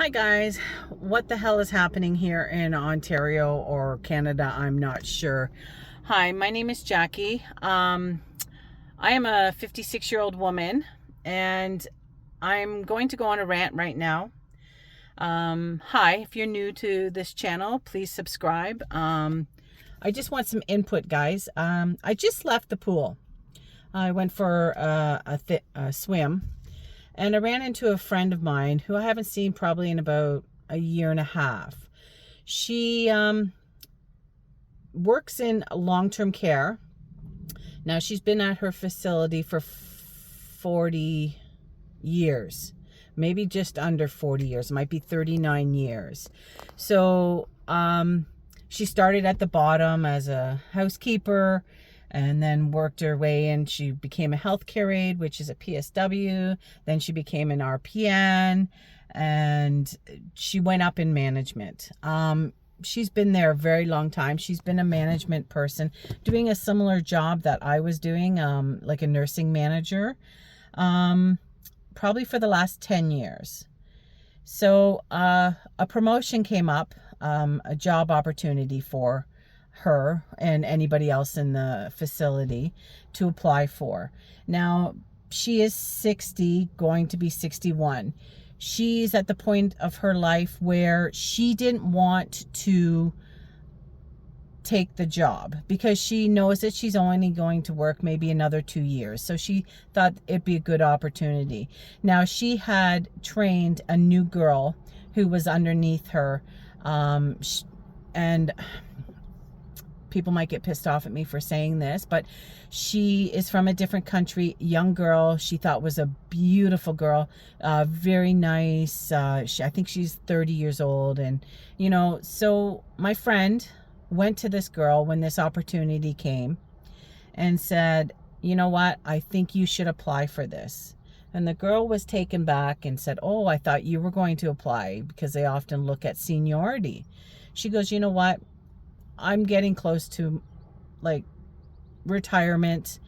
Hi guys, what the hell is happening here in Ontario or Canada? I'm not sure. Hi, my name is Jackie. I am a 56-year-old woman and I'm going to go on a rant right now. Hi, if you're new to this channel, please subscribe. I just want some input, guys. I just left the pool. I went for a swim. And I ran into a friend of mine who I haven't seen probably in about a year and a half. She works in long-term care. Now, she's been at her facility for 40 years, maybe just under 40 years. It might be 39 years. So she started at the bottom as a housekeeper, and then worked her way in. She became a healthcare aide, which is a PSW. Then she became an RPN, and she went up in management. She's been there a very long time. She's been a management person doing a similar job that I was doing, like a nursing manager, probably for the last 10 years. So a promotion came up, a job opportunity for her and anybody else in the facility to apply for. Now, she is 60, going to be 61. She's at the point of her life where she didn't want to take the job because she knows that she's only going to work maybe another 2 years. So she thought it'd be a good opportunity. Now, she had trained a new girl who was underneath her, and people might get pissed off at me for saying this, but she is from a different country, young girl. She thought was a beautiful girl, very nice. I think she's 30 years old. And, so my friend went to this girl when this opportunity came and said, you know what, I think you should apply for this. And the girl was taken back and said, oh, I thought you were going to apply, because they often look at seniority. She goes, you know what? I'm getting close to like retirement.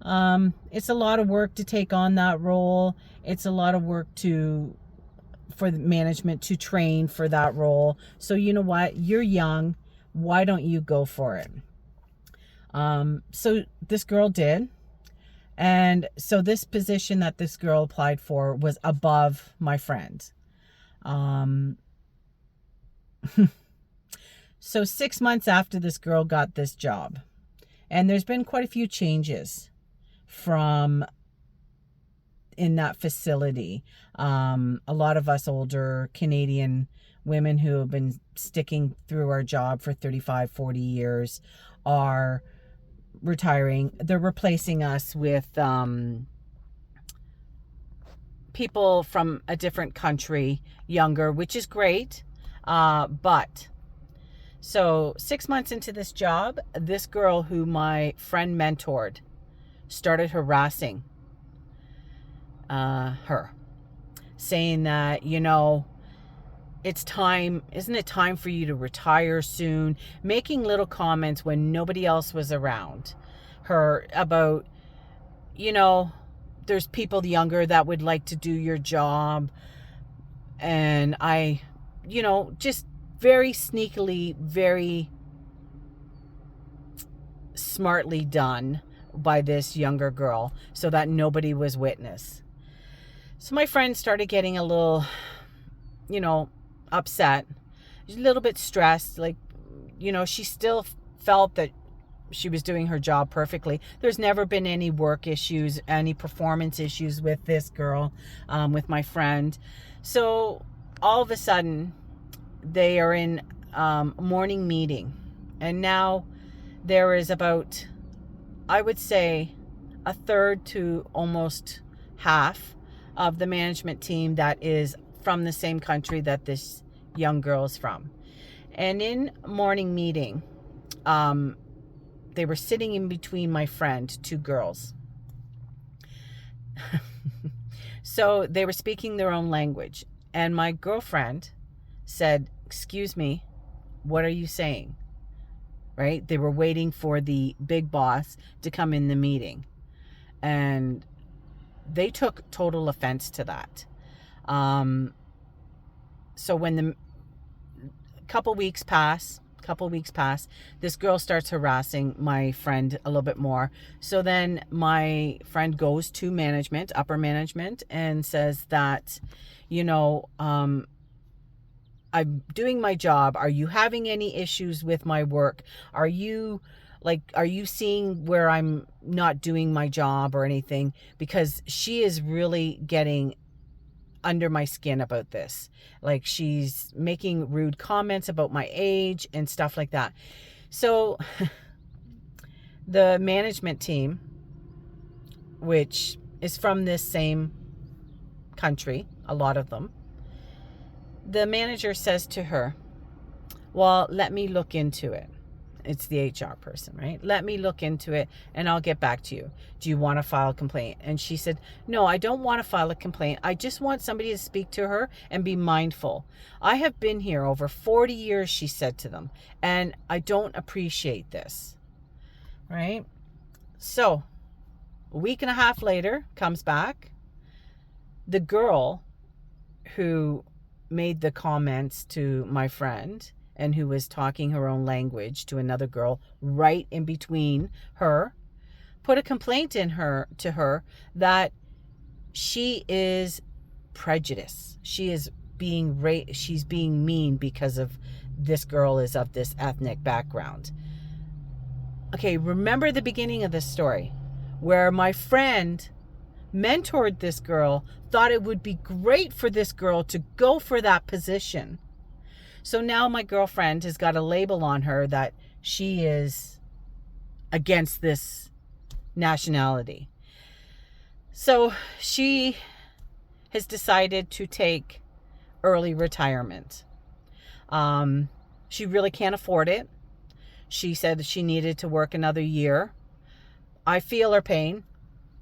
It's a lot of work to take on that role. It's a lot of work for the management to train for that role. So you know what? You're young. Why don't you go for it? So this girl did. And so this position that this girl applied for was above my friend. So 6 months after this girl got this job, and there's been quite a few changes from in that facility. A lot of us older Canadian women who have been sticking through our job for 35, 40 years are retiring. They're replacing us with people from a different country, younger, which is great. So 6 months into this job, this girl who my friend mentored started harassing her, saying that, it's time, isn't it time for you to retire soon? Making little comments when nobody else was around her about, there's people younger that would like to do your job. And I, just very sneakily, very smartly done by this younger girl so that nobody was witness. So my friend started getting a little, upset, a little bit stressed. Like, she still felt that she was doing her job perfectly. There's never been any work issues, any performance issues with this girl, with my friend. So all of a sudden, they are in morning meeting, and now there is about, I would say, a third to almost half of the management team that is from the same country that this young girl is from. And in morning meeting, they were sitting in between my friend, two girls. So they were speaking their own language, and my girlfriend said, excuse me, what are you saying? Right? They were waiting for the big boss to come in the meeting. And they took total offense to that. so when the couple weeks pass, this girl starts harassing my friend a little bit more. So then my friend goes to management, upper management, and says that, you know, I'm doing my job. Are you having any issues with my work? Are you seeing where I'm not doing my job or anything? Because she is really getting under my skin about this. Like, she's making rude comments about my age and stuff like that. So the management team, which is from this same country, a lot of them, the manager says to her, well, let me look into it. It's the HR person, right? Let me look into it and I'll get back to you. Do you want to file a complaint? And she said, no, I don't want to file a complaint. I just want somebody to speak to her and be mindful. I have been here over 40 years, she said to them, and I don't appreciate this, right? So a week and a half later, comes back. The girl who made the comments to my friend and who was talking her own language to another girl right in between her, put a complaint in to her that she is prejudiced. She is she's being mean because of this girl is of this ethnic background. Okay, remember the beginning of this story where my friend mentored this girl, thought it would be great for this girl to go for that position. So now my girlfriend has got a label on her that she is against this nationality. So she has decided to take early retirement. She really can't afford it. She said she needed to work another year. I feel her pain.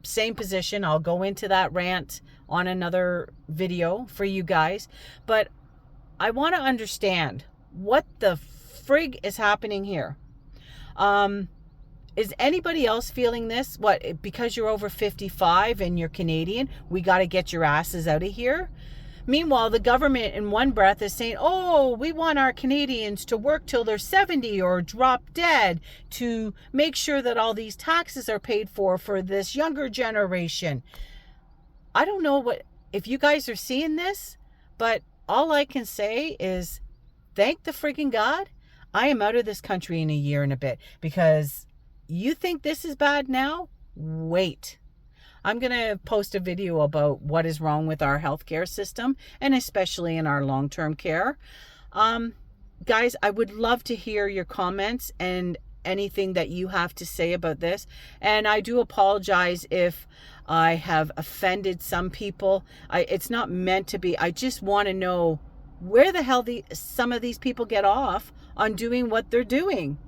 Same position. I'll go into that rant on another video for you guys. But I want to understand what the frig is happening here. Is anybody else feeling this? What, because you're over 55 and you're Canadian, we got to get your asses out of here? Meanwhile, the government in one breath is saying, oh, we want our Canadians to work till they're 70 or drop dead to make sure that all these taxes are paid for this younger generation. I don't know if you guys are seeing this, but all I can say is thank the freaking God I am out of this country in a year and a bit, because you think this is bad now? Wait. I'm going to post a video about what is wrong with our healthcare system, and especially in our long-term care. Guys, I would love to hear your comments and anything that you have to say about this. And I do apologize if I have offended some people. It's not meant to be. I just want to know where the hell some of these people get off on doing what they're doing.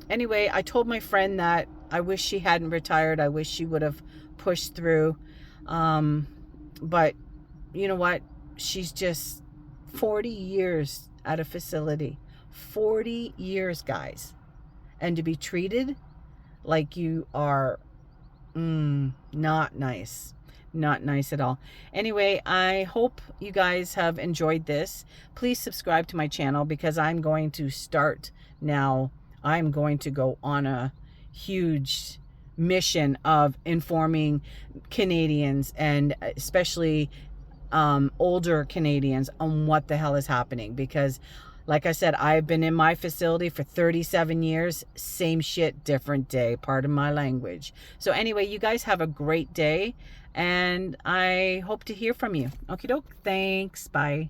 Anyway, I told my friend that I wish she hadn't retired. I wish she would have pushed through. But you know what? She's just 40 years at a facility. 40 years, guys. And to be treated like you are not nice. Not nice at all. Anyway, I hope you guys have enjoyed this. Please subscribe to my channel, because I'm going to start now. I'm going to go on a huge mission of informing Canadians, and especially older Canadians, on what the hell is happening. Because like I said, I've been in my facility for 37 years. Same shit, different day. Pardon my language. So anyway, you guys have a great day, and I hope to hear from you. Okie doke. Thanks. Bye.